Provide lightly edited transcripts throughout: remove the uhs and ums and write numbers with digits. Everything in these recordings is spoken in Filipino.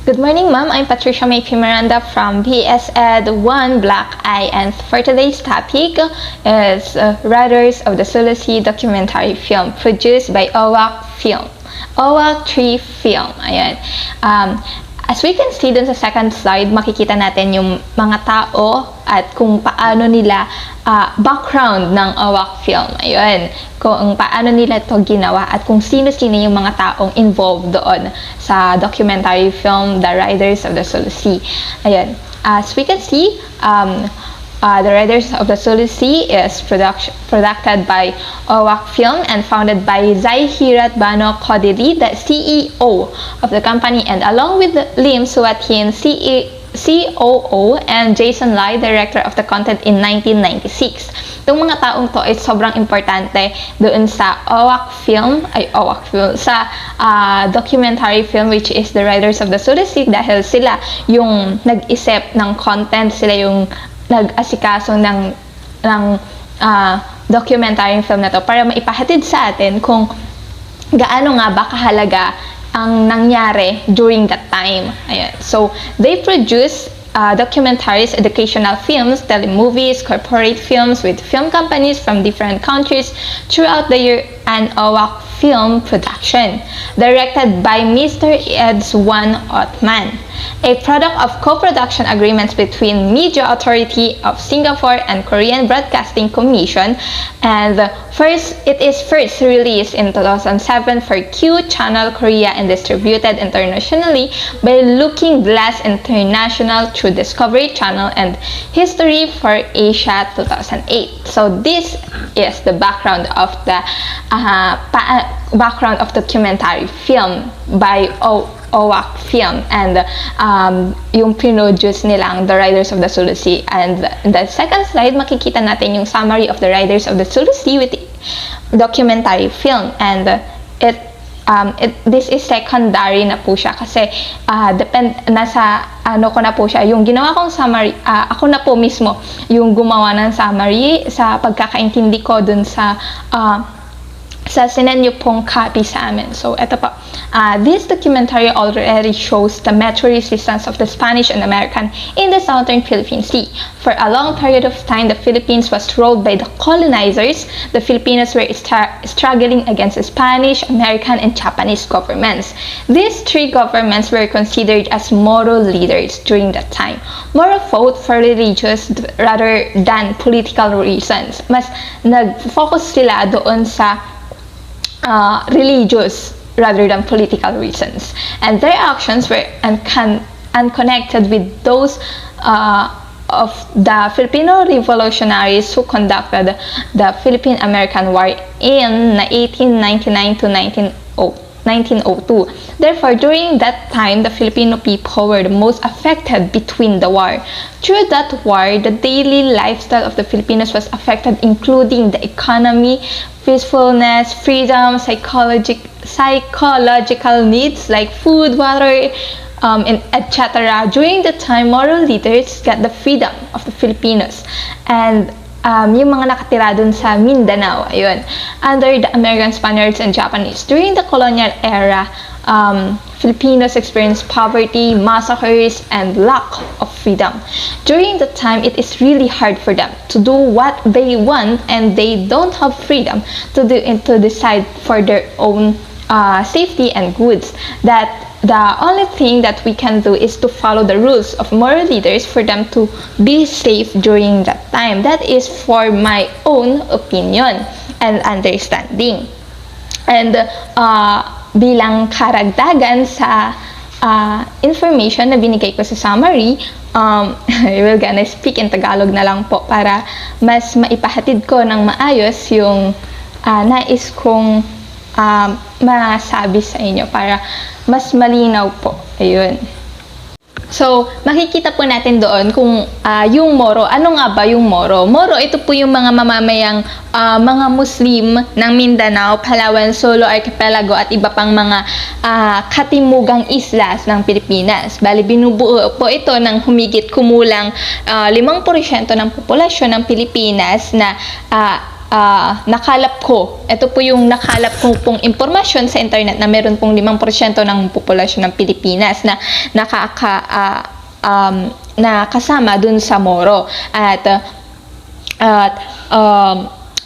Good morning, ma'am. I'm Patricia May Miranda from PhilHis Ed 1 Black Eye, and for today's topic is Riders of the Sulasi documentary film produced by OWAC Film. OWAC 3 Film. Ayan. As we can see dun sa second slide, makikita natin yung mga tao at kung paano nila background ng OWAC Film. Ayun, kung paano nila ito ginawa at kung sino-sino yung mga taong involved doon sa documentary film The Riders of the Sulasi. Ayun, as we can see, The Riders of the Sulasi is produced by OWAC Film and founded by Zaihirat Bano Kodili, the CEO of the company, and along with Lim Suatin, COO, and Jason Lai, director of the content in 1996. Itong mga taong to ay sobrang importante doon sa OWAC Film, sa documentary film which is The Riders of the Sulasi dahil sila yung nag-isip ng content, sila yung nag-asikaso ng documentary film na to para maipahatid sa atin kung gaano nga ba kahalaga ang nangyari during that time. Ayan. So, they produce documentaries, educational films, telemovies, corporate films with film companies from different countries throughout the year, and OWAC Film production, directed by Mr. Edzwan Othman, a product of co-production agreements between Media Authority of Singapore and Korean Broadcasting Commission, and it is first released in 2007 for Q Channel Korea and distributed internationally by Looking Glass International through Discovery Channel and History for Asia 2008. So this is the background of the documentary film by OWAC Film, and yung produce nilang The Riders of the Sulasi. And in the second slide, makikita natin yung summary of The Riders of the Sulasi with the documentary film, and this is secondary na po siya kasi nasa ano ko na po siya, yung ginawa kong summary, ako na po mismo yung gumawa ng summary sa pagkakaintindi ko dun sa sinend nyo pong copy sa amin. So, ito po. This documentary already shows the metro resistance of the Spanish and American in the southern Philippine Sea. For a long period of time, the Philippines was ruled by the colonizers. The Filipinos were struggling against the Spanish, American, and Japanese governments. These three governments were considered as moral leaders during that time. More fought for religious rather than political reasons. Mas nag-focus sila doon sa religious rather than political reasons, and their actions were unconnected with those of the Filipino revolutionaries who conducted the Philippine-American War in 1899 to 1902. Therefore, during that time, the Filipino people were the most affected between the war. Through that war, the daily lifestyle of the Filipinos was affected, including the economy, peacefulness, freedom, psychological needs like food, water, and etc. During the time, moral leaders got the freedom of the Filipinos, and yung mga nakatira dun sa Mindanao, ayun, under the American, Spaniards, and Japanese. During the colonial era, Filipinos experienced poverty, massacres, and lack of freedom. During that time, it is really hard for them to do what they want, and they don't have freedom to decide for their own safety and goods. That the only thing that we can do is to follow the rules of moral leaders for them to be safe during that time. That is for my own opinion and understanding. And bilang karagdagan sa information na binigay ko sa summary, I will gonna speak in Tagalog na lang po para mas maipahatid ko ng maayos yung nais kong masabi sa inyo para mas malinaw po. Ayun. So, makikita po natin doon kung yung Moro. Ano nga ba yung Moro? Moro, ito po yung mga mamamayang mga Muslim ng Mindanao, Palawan, Solo, Archipelago at iba pang mga katimugang islas ng Pilipinas. Bali, binubuo po ito ng humigit kumulang 5% ng populasyon ng Pilipinas na nakalap ko. Ito po yung nakalap ko pong impormasyon sa internet na meron pong 5% ng populasyon ng Pilipinas na na kasama dun sa Moro. At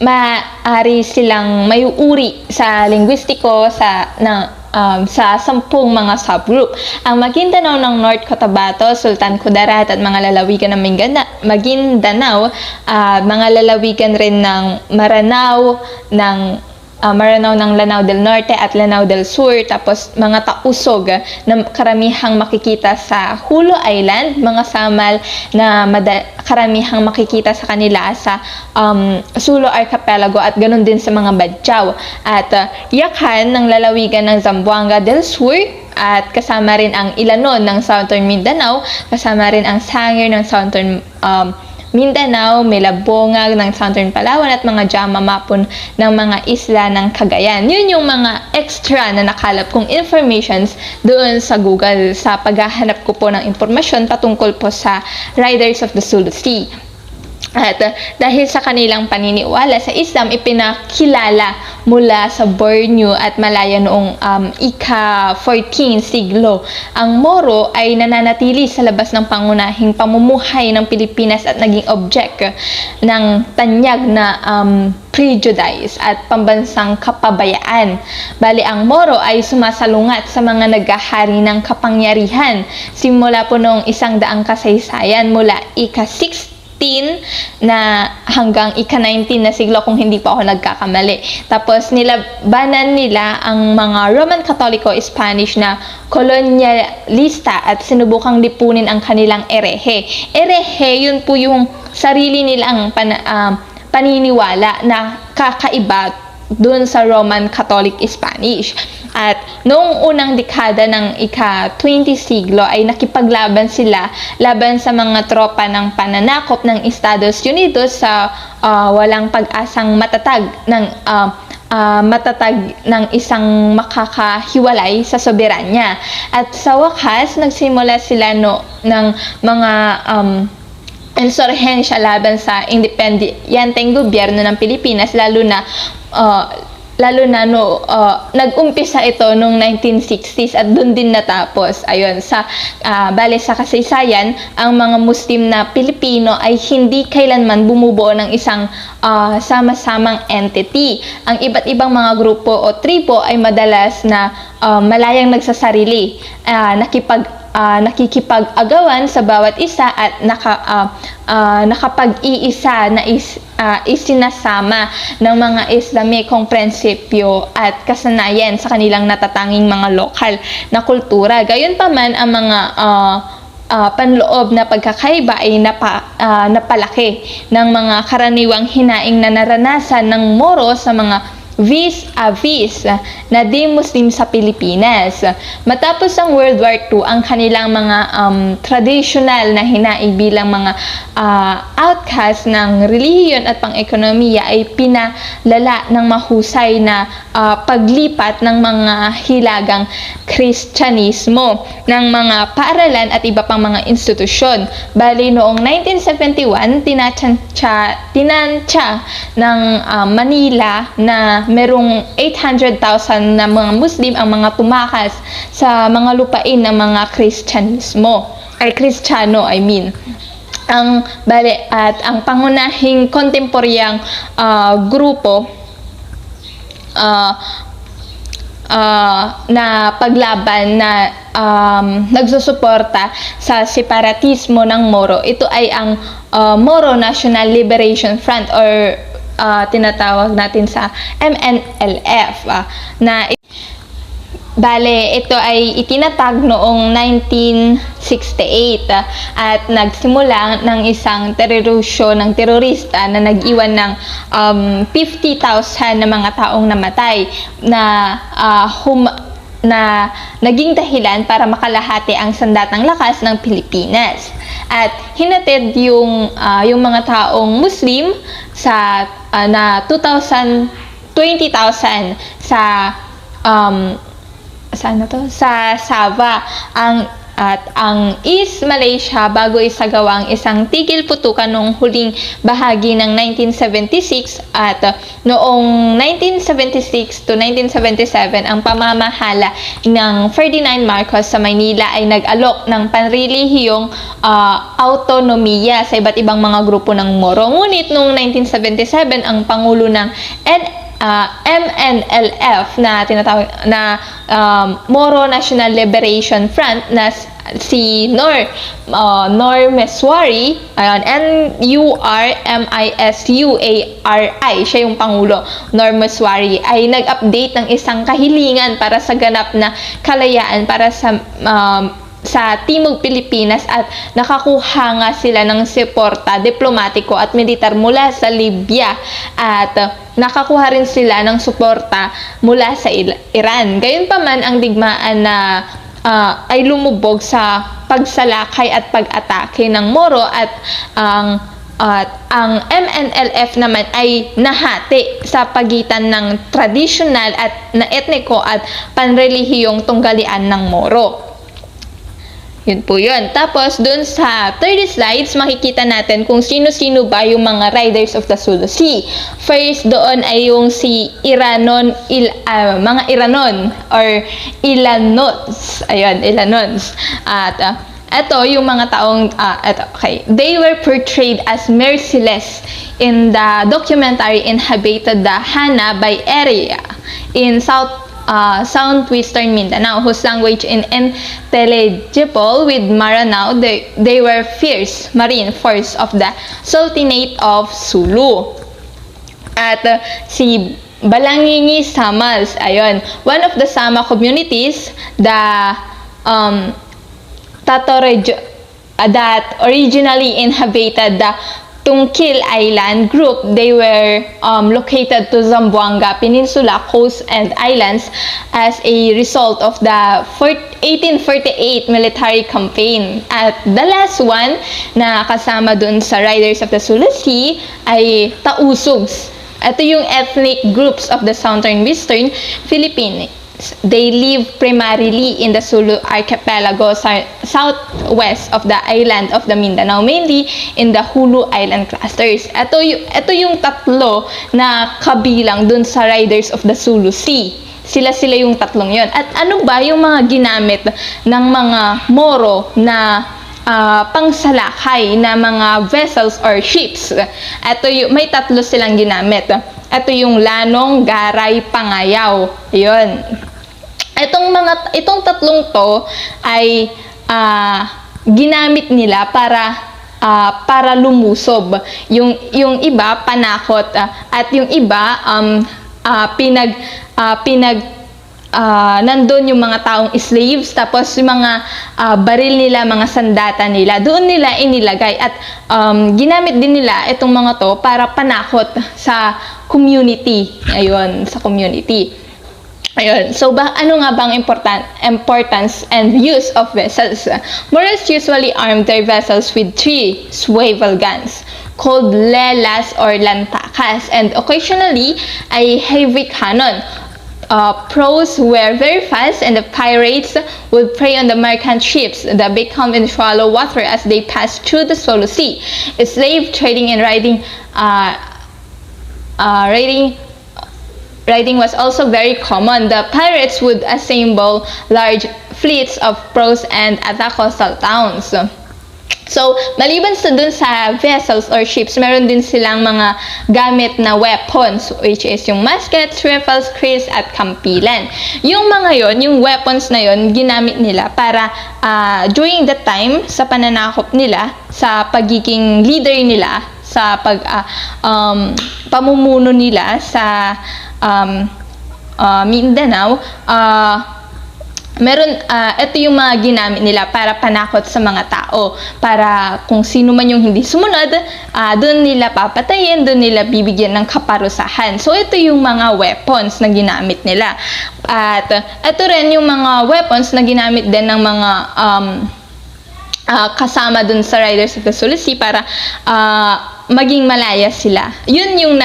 maaari silang mayuuri sa linguistiko sa 10 mga subgroup. Ang Maguindanao ng North Cotabato, Sultan Kudarat at mga lalawigan ng Maguindanao, mga lalawigan rin ng Maranao, ng Lanao del Norte at Lanao del Sur, tapos mga tausog na karamihang makikita sa Hulo Island, mga samal na karamihang makikita sa kanila sa Sulu Archipelago at ganun din sa mga Badjao, at Yakan ng lalawigan ng Zamboanga del Sur, at kasama rin ang Ilanon ng Southern Mindanao, kasama rin ang Sangir ng Southern Mindanao, Melabongag ng Southern Palawan, at mga Jama-Mapon ng mga isla ng Cagayan. Yun yung mga extra na nakalap kong informations doon sa Google sa paghahanap ko po ng impormasyon patungkol po sa Riders of the Sulu Sea. At dahil sa kanilang paniniwala sa Islam, ipinakilala mula sa Borneo at Malaya noong ika-14 siglo. Ang Moro ay nananatili sa labas ng pangunahing pamumuhay ng Pilipinas at naging object ng tanyag na prejudice at pambansang kapabayaan. Bali, ang Moro ay sumasalungat sa mga naghahari ng kapangyarihan simula po noong 100 kasaysayan, mula ika-16 na hanggang ika-19 na siglo kung hindi pa ako nagkakamali. Tapos nilabanan nila ang mga Roman Katoliko Spanish na kolonyalista at sinubukang lipunin ang kanilang erehe. Erehe, yun po yung sarili nilang paniniwala na kakaiba dun sa Roman Catholic Spanish. At noong unang dekada ng ika-20 siglo ay nakipaglaban sila laban sa mga tropa ng pananakop ng Estados Unidos sa walang pag-asang matatag ng isang makakahiwalay sa soberanya. At sa wakas, nagsimula sila ng mga insurhensya laban sa independenteng gobyerno ng Pilipinas, lalo na nag-umpisa ito noong 1960s at doon din natapos. Ayun, bale sa kasaysayan, ang mga Muslim na Pilipino ay hindi kailanman bumubuo ng isang sama-samang entity. Ang iba't ibang mga grupo o tribo ay madalas na malayang nagsasarili, nakikipag-agawan sa bawat isa at nakapag-iisa na isinasama ng mga Islamikong prinsipyo at kasanayan sa kanilang natatanging mga lokal na kultura. Gayunpaman, ang mga panloob na pagkakaiba ay napalaki ng mga karaniwang hinaing na naranasan ng Moro sa mga vis-a-vis na di-Muslim sa Pilipinas. Matapos ang World War II, ang kanilang mga traditional na hinaing bilang mga outcast ng relihiyon at pang-ekonomiya ay pinalala ng mahusay na paglipat ng mga hilagang Kristyanismo ng mga paaralan at iba pang mga institusyon. Bali, noong 1971, tinansya ng Manila na merong 800,000 na mga Muslim ang mga tumakas sa mga lupain ng mga Kristyanismo. Kristiyano, I mean. At ang pangunahing kontemporyang grupo na paglaban na nagsusuporta sa separatismo ng Moro, ito ay ang Moro National Liberation Front, or tinatawag natin sa MNLF, bale, ito ay itinatag noong 1968 at nagsimula ng isang terorisyon ng terorista na nag-iwan ng 50,000 na mga taong namatay na naging dahilan para makalahati ang sandatang lakas ng Pilipinas. At hinatid yung mga taong Muslim na 20,000 sa sa Sava. At ang East Malaysia bago isagawa ang isang tigil putukan noong huling bahagi ng 1976 at noong 1976 to 1977 ang pamamahala ng Ferdinand Marcos sa Maynila ay nag-alok ng panrelihiyong autonomiya sa iba't ibang mga grupo ng Moro. Ngunit noong 1977 ang pangulo ng MNLF na tinatawag na Moro National Liberation Front na si Nur Meswari, ayan, N-U-R-M-I-S-U-A-R-I, siya yung pangulo. Nur Meswari ay nag-update ng isang kahilingan para sa ganap na kalayaan para sa Timog Pilipinas at nakakuha nga sila ng suporta diplomatiko at militar mula sa Libya at nakakuha rin sila ng suporta mula sa Iran. Gayunpaman ang digmaan na ay lumubog sa pagsalakay at pag-atake ng Moro at ang MNLF naman ay nahati sa pagitan ng tradisyonal at na etniko at panrelihiyong tunggalian ng Moro. Yun po yun. Tapos, dun sa third slides, makikita natin kung sino-sino ba yung mga riders of the Sulu Sea. First, doon ay yung si mga Iranon or Ilanons. Ayun, Ilanons. At ito yung mga taong, okay. They were portrayed as merciless in the documentary Inhabited the Hana by Area in southwestern Mindanao, whose language is intelligible with Maranao. They were fierce marine force of the Sultanate of Sulu. At si Balangingi Samas, ayun, one of the Sama communities, that originally inhabited the Tungkil Island group. They were located to Zamboanga Peninsula coast and islands as a result of the 1848 military campaign. At the last one na kasama dun sa Riders of the Sulu Sea ay Tausugs. Ito yung ethnic groups of the southern-western Philippines. They live primarily in the Sulu archipelago southwest of the island of the Mindanao, mainly in the Hulu Island clusters. Ito yung tatlo na kabilang dun sa Riders of the Sulu Sea. Sila yung tatlong yon. At ano ba yung mga ginamit ng mga Moro na pangsalakay na mga vessels or ships? May tatlo silang ginamit. Ito yung lanong, garay, pangayaw. Ayun. Itong tatlong to ay ginamit nila para lumusob. Yung iba panakot at yung iba nandun yung mga taong slaves, tapos yung mga baril nila, mga sandata nila, doon nila inilagay at ginamit din nila itong mga to para panakot sa community. Ayun, sa community. Ayun. So, ano nga bang importance and use of vessels? Moros usually armed their vessels with 3 swivel guns called lelas or lantakas and occasionally a heavy cannon. Prows were very fast and the pirates would prey on the merchant ships that become in shallow water as they pass through the Sulu Sea. Slave trading and riding was also very common. The pirates would assemble large fleets of prows and attack coastal towns. So, maliban dun sa vessels or ships, meron din silang mga gamit na weapons, which is yung muskets, rifles, kris, at kampilan. Yung mga yon, yung weapons na yon, ginamit nila para during the time, sa pananakop nila, sa pagiging leader nila, sa pamumuno nila sa Mindanao, ito yung mga ginamit nila para panakot sa mga tao, para kung sino man yung hindi sumunod, doon nila papatayin, doon nila bibigyan ng kaparusahan. So ito yung mga weapons na ginamit nila. At ito rin yung mga weapons na ginamit din ng mga kasama dun sa Riders of the Sulu Sea para maging malaya sila. Yun yung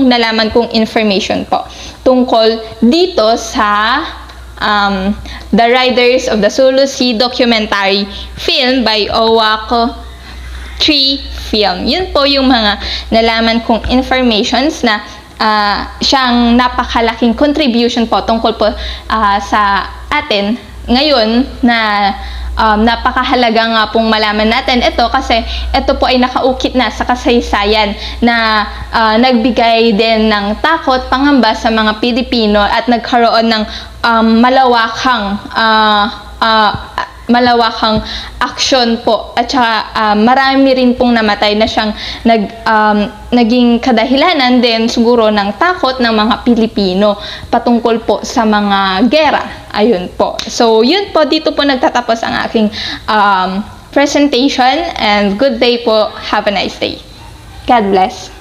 nalaman kong information po tungkol dito sa The Riders of the Sulu Sea documentary film by Owako 3 film. Yun po yung mga nalaman kong informations na siyang napakalaking contribution po tungkol po sa atin ngayon na napakahalaga nga pong malaman natin ito kasi ito po ay nakaukit na sa kasaysayan na nagbigay din ng takot, pangamba sa mga Pilipino at nagkaroon ng malawakang aksyon po at saka marami rin pong namatay na siyang naging kadahilanan din siguro ng takot ng mga Pilipino patungkol po sa mga gera. Ayun po. So, yun po, dito po nagtatapos ang aking presentation and good day po. Have a nice day. God bless.